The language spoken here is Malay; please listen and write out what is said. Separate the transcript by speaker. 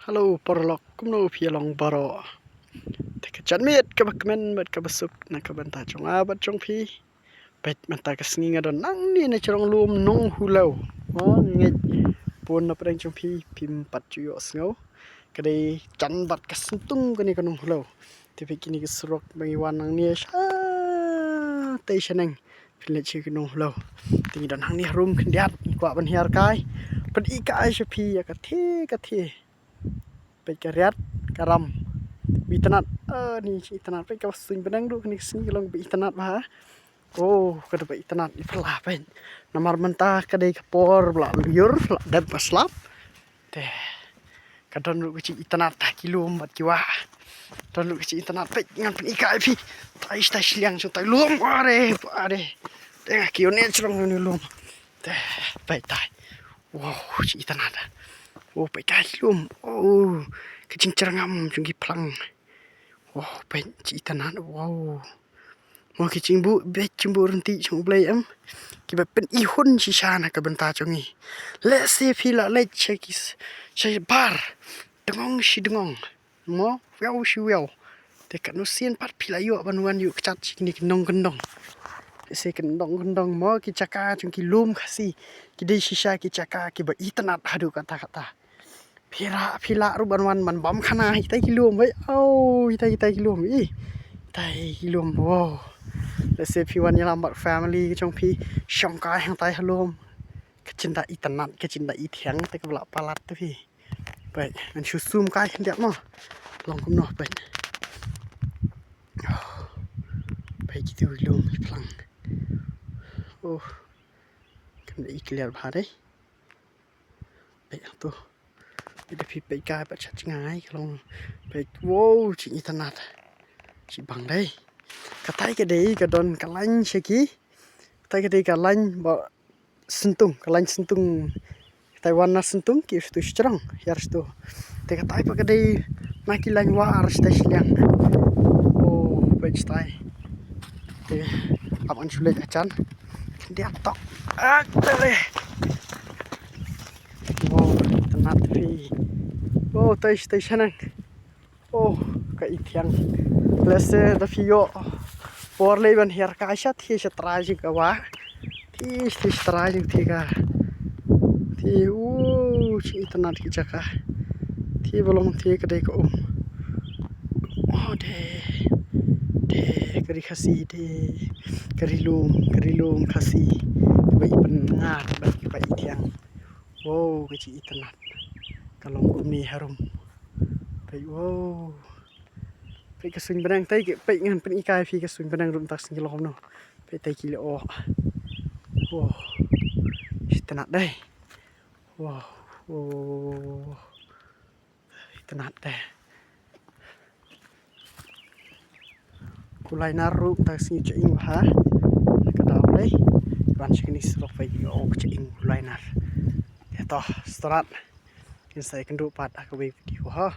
Speaker 1: Halo porlok kumno pialong baro. Tek janmet kabakmen bat kabasuk na kabanta chong abat chong pi. Bet mata kasngi ngadon nang ni na chong lum nong hulau. Ngit pun na preng chong pi pim pat juyo sngo. Kadai jan bat kasentung kani kanong hulau. Tapi kini keserok bagi wanang ni sha tai shaneng. Pilet chi kanong hulau. Tingi dan hang ni harum kendiat kwa ban hiar kai. Pad ikai shapi ya kathe. Pe karyat karam bitanat ni itanat pe ka swing benang du kini sini long be itanat ba kada be itanat ifla pen namar mentah kadai kapor bla liur bla dab paslap te kadon lu ci itanat ta kilom bat kiwa don lu ci itanat pe ngan pen ikai pi tai sta sliang so tai lum are te kione chrong ni lum te pe tai wow ci itanat pe kai lum kecing cerangam jungki plang pe ci itanat wow mo kecing bu be cimbu renti chung blai ki ba pen ihun si shana ka benta chungi le se phila le chekis sai bar dengong si dengong mo wiau si wiau te kan no sien pat phila yo banwan yu chat ni kendong se kendong mo ki chaka chungki lum khasi ki dei shisha ki chaka ki ba itanat hadu kata phila ru banwan man bom khana hitai kilom bai hitai kilom tai kilom wow let's sayพี่วันยามบัด family จงพี่ช่องกายหางไตหลมกะจินดาอีตนัดกะจินดาอีเถียงแต่กะบละปาลัดพี่ไปมันชูซูมกายเดียวมั้งลองกุมเนาะไปจิตวิลมพลังโอ้กันได้อีกแล้วพาได้ไปตัวไปพี่ไปกายไปชัดง่ายลองไปโว้จิอีตนัดจิบังได้katai kadai kadon kalan sheki katai kadai kalan ba sentung kalan sentung Taiwan na sentung ki stu strong yar stu te katai pa kadai maki lan war sta sliang page tai te apan chule achan dia tok tele tanat fi tai stationan ka ithiang lese da fio por leiban her ka sha thi straji ka wa thi straji thi ka thi chi tanat ki chaka thi bolong thi ka dei ko de kari khasi de kari lum khasi bai pan ngat bai thiang ka chi tanat kalong ni harum bai pe ka swing benang tai ke pe ngan pen ikai phi ka swing benang rum tak sing lom no pe tai ki le itanat dai itanat dai kulai naru tak sing ching ha ka daw dai ban chini srok pe ching kulai nar ya to strat in sai kan du pat ka video ha